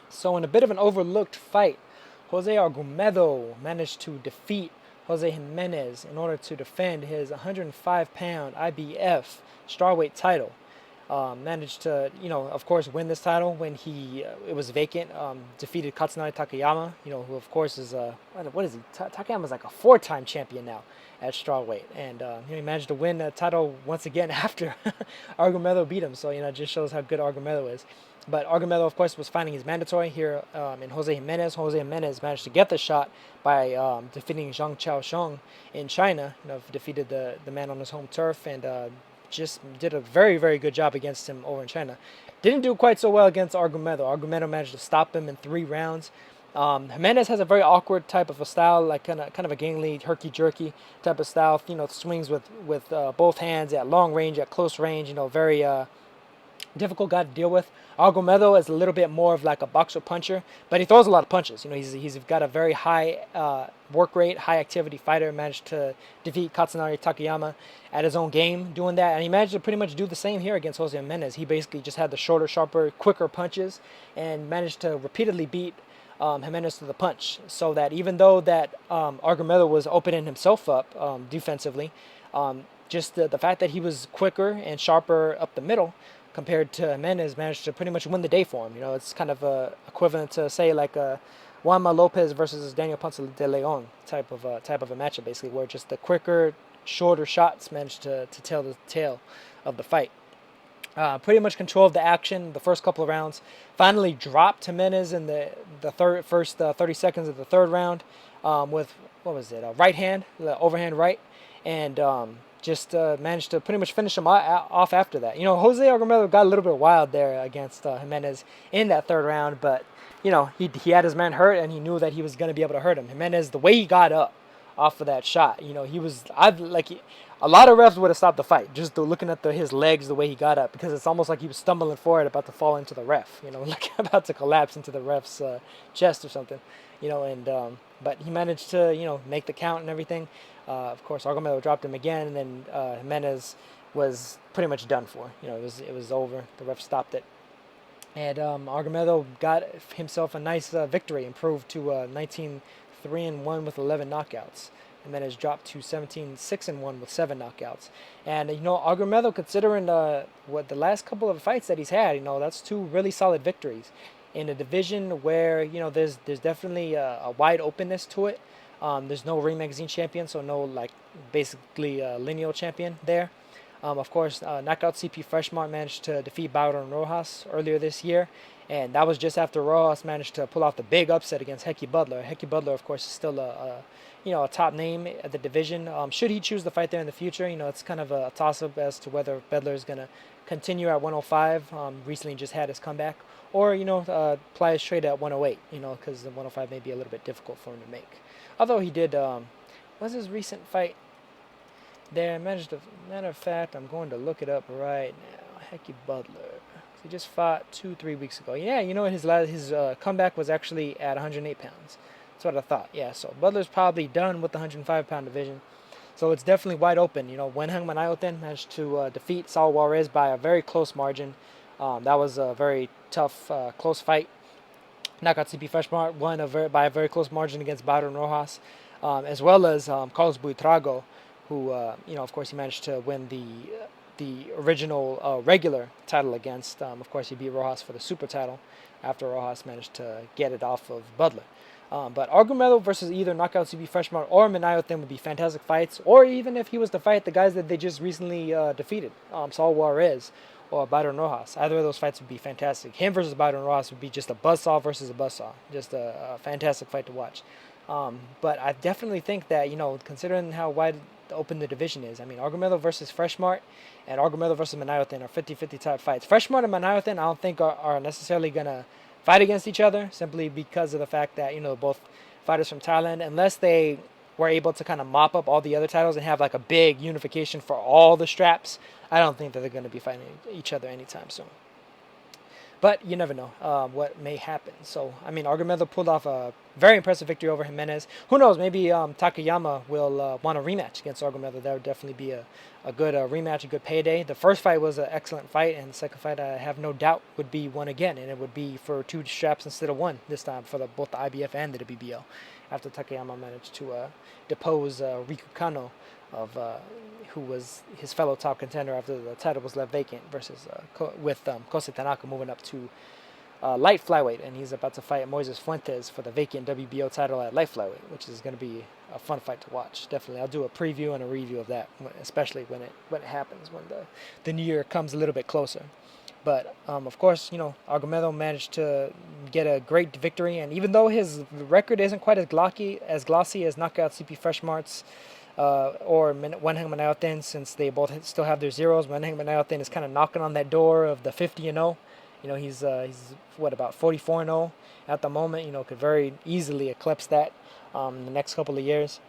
So in a bit of an overlooked fight, Jose Argumedo managed to defeat Jose Jimenez in order to defend his 105-pound IBF strawweight title. Managed to, of course, win this title when it was vacant. Defeated Katsunari Takayama, who of course is what is he? Takayama's like a four-time champion now at strawweight, and he managed to win the title once again after Argumedo beat him. So it just shows how good Argumedo is. But Argumedo, of course, was finding his mandatory here in Jose Jimenez. Jose Jimenez managed to get the shot by defeating Zhang Chaosheng in China. Defeated the man on his home turf and just did a very, very good job against him over in China. Didn't do quite so well against Argumedo. Argumedo managed to stop him in 3 rounds. Jimenez has a very awkward type of a style, like kind of a gangly, herky-jerky type of style. Swings with both hands at long range, at close range. Very difficult guy to deal with. Argumedo is a little bit more of like a boxer puncher, but he throws a lot of punches. He's got a very high work rate, high activity fighter. Managed to defeat Katsunari Takayama at his own game doing that, and he managed to pretty much do the same here against Jose Jimenez. He basically just had the shorter, sharper, quicker punches, and managed to repeatedly beat Jimenez to the punch. So that even though that Argumedo was opening himself up defensively, just the fact that he was quicker and sharper up the middle compared to Jimenez managed to pretty much win the day for him. It's kind of equivalent to say like a Juanma Lopez versus Daniel Ponce de Leon type of a matchup, basically, where just the quicker, shorter shots managed to tell the tale of the fight. Pretty much controlled the action the first couple of rounds. Finally dropped Jimenez in the first 30 seconds of the third round with, what was it, a right hand, the overhand right, and just managed to pretty much finish him off after that. Jose Argumedo got a little bit wild there against Jimenez in that third round, but he had his man hurt, and he knew that he was going to be able to hurt him. Jimenez, the way he got up off of that shot, a lot of refs would have stopped the fight just looking at his legs, the way he got up, because it's almost like he was stumbling forward, about to fall into the ref, like about to collapse into the ref's chest or something, but he managed to, make the count and everything. Of course, Argumedo dropped him again, and then Jimenez was pretty much done for. It was over. The ref stopped it, and Argumedo got himself a nice victory, improved to 19-3-1 with 11 knockouts. Jimenez dropped to 17-6-1 with 7 knockouts. And Argumedo, considering what the last couple of fights that he's had, that's 2 really solid victories in a division where there's definitely a wide openness to it. There's no Ring Magazine champion, so no basically lineal champion there. Of course, knockout CP Freshmart managed to defeat Byron Rojas earlier this year, and that was just after Rojas managed to pull off the big upset against Hecky Butler. Hecky Butler, of course, is still a top name at the division. Should he choose to fight there in the future, it's kind of a toss-up as to whether Butler is going to continue at 105. Recently just had his comeback, or ply his trade at 108. Because the 105 may be a little bit difficult for him to make. Although he did, what's his recent fight there? Matter of fact, I'm going to look it up right now. Hecky Butler. He just fought 2-3 weeks ago. Yeah, his comeback was actually at 108 pounds. That's what I thought. Yeah, so Butler's probably done with the 105-pound division. So it's definitely wide open. Wenheng Manayoten managed to defeat Saul Juarez by a very close margin. That was a very tough, close fight. Knockout CP Freshmart won by a very close margin against Byron Rojas, as well as Carlos Buitrago, who, of course, he managed to win the original regular title against. Of course, he beat Rojas for the super title after Rojas managed to get it off of Butler. But Argumedo versus either knockout CP Freshmart or Manayoten would be fantastic fights, or even if he was to fight the guys that they just recently defeated, Saul Juarez or Byron Rojas. Either of those fights would be fantastic. Him versus Byron Rojas would be just a buzzsaw versus a buzzsaw. Just a fantastic fight to watch. But I definitely think that, considering how wide open the division is, Argumedo versus Freshmart and Argumedo versus Manayoten are 50-50 type fights. Freshmart and Manayoten I don't think are necessarily going to fight against each other, simply because of the fact that, both fighters from Thailand, unless they were able to kind of mop up all the other titles and have like a big unification for all the straps, I don't think that they're going to be fighting each other anytime soon. But you never know what may happen. So, I mean, Argumedo pulled off a very impressive victory over Jimenez. Who knows? Maybe Takayama will want a rematch against Argumedo. That would definitely be a good rematch, a good payday. The first fight was an excellent fight, and the second fight, I have no doubt, would be one again. And it would be for 2 straps instead of 1 this time for both the IBF and the WBO, after Takayama managed to depose Riku Kano, who was his fellow top contender after the title was left vacant, versus with Kosei Tanaka moving up to light flyweight, and he's about to fight Moises Fuentes for the vacant WBO title at light flyweight, which is going to be a fun fight to watch. Definitely, I'll do a preview and a review of that, especially when it happens, when the new year comes a little bit closer. But of course, Argumedo managed to get a great victory, and even though his record isn't quite as glossy as knockout CP Freshmart's or Wenheng Manayoten, since they both still have their zeros, Wenheng Manayoten is kind of knocking on that door of the 50-0. He's what, about 44-0 at the moment. Could very easily eclipse that in the next couple of years.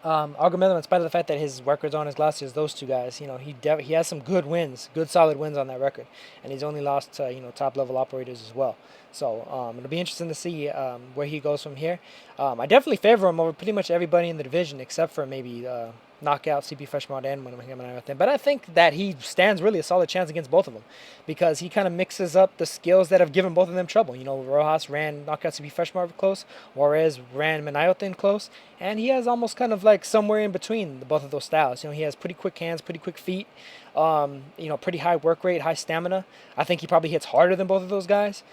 Argumedo, in spite of the fact that his records aren't as glossy as those two guys, he has some good wins, good solid wins on that record, and he's only lost to top level operators as well. So it'll be interesting to see where he goes from here. I definitely favor him over pretty much everybody in the division except for maybe knockout CP Freshmart and Manayoten. But I think that he stands really a solid chance against both of them, because he kind of mixes up the skills that have given both of them trouble. Rojas ran knockout CP Freshmart close, Juarez ran Manayoten close, and he has almost kind of like somewhere in between both of those styles. He has pretty quick hands, pretty quick feet, pretty high work rate, high stamina. I think he probably hits harder than both of those guys.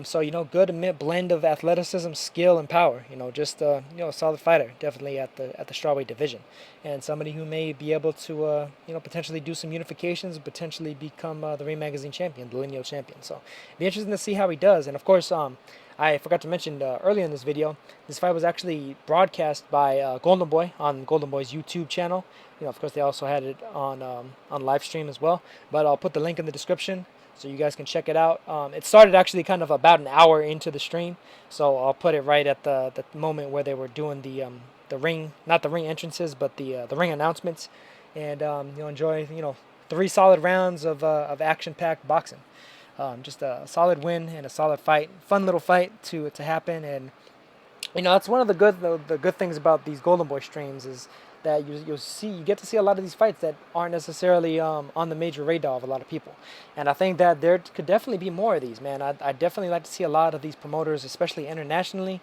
So, good blend of athleticism, skill, and power. Just a solid fighter, definitely at the strawweight division, and somebody who may be able to potentially do some unifications, potentially become the Ring Magazine champion, the lineal champion. So, be interesting to see how he does. And of course, I forgot to mention earlier in this video, this fight was actually broadcast by Golden Boy on Golden Boy's YouTube channel. Of course, they also had it on live stream as well. But I'll put the link in the description, so you guys can check it out. It started actually kind of about an hour into the stream, so I'll put it right at the moment where they were doing the ring, not the ring entrances, but the ring announcements, and you'll enjoy 3 solid rounds of action-packed boxing. Just a solid win and a solid fight, fun little fight to happen, and that's one of the good things about these Golden Boy streams is that you get to see a lot of these fights that aren't necessarily on the major radar of a lot of people. And I think that there could definitely be more of these, man. I'd definitely like to see a lot of these promoters, especially internationally,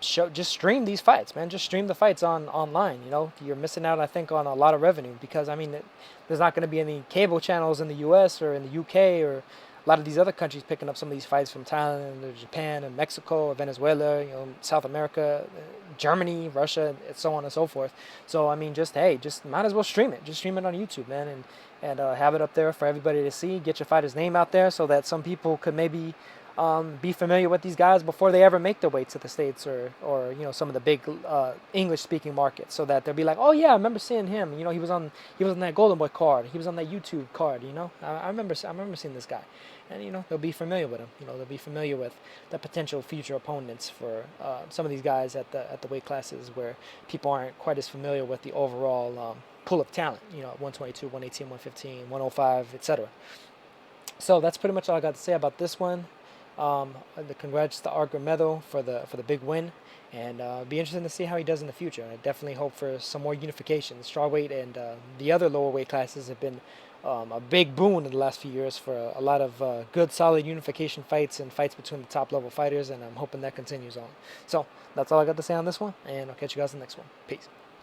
just stream these fights, man. Just stream the fights online. You're missing out, I think, on a lot of revenue, because there's not going to be any cable channels in the US or in the UK or a lot of these other countries picking up some of these fights, from Thailand or Japan and Mexico or Venezuela, South America, Germany, Russia, and so on and so forth. So just might as well stream it. Just stream it on YouTube, man, and have it up there for everybody to see. Get your fighter's name out there so that some people could maybe be familiar with these guys before they ever make their way to the States or some of the big English-speaking markets, so that they'll be like, oh yeah, I remember seeing him. He was on that Golden Boy card. He was on that YouTube card. I remember seeing this guy, and they'll be familiar with him. They'll be familiar with the potential future opponents for some of these guys at the weight classes where people aren't quite as familiar with the overall pool of talent. 122, 118, 115, 105, etc. So that's pretty much all I got to say about this one. The congrats to Argumedo for the big win, and be interesting to see how he does in the future. I definitely hope for some more unification. Strawweight and the other lower weight classes have been a big boon in the last few years for a lot of good, solid unification fights and fights between the top level fighters, and I'm hoping that continues on. So that's all I got to say on this one, and I'll catch you guys in the next one. Peace.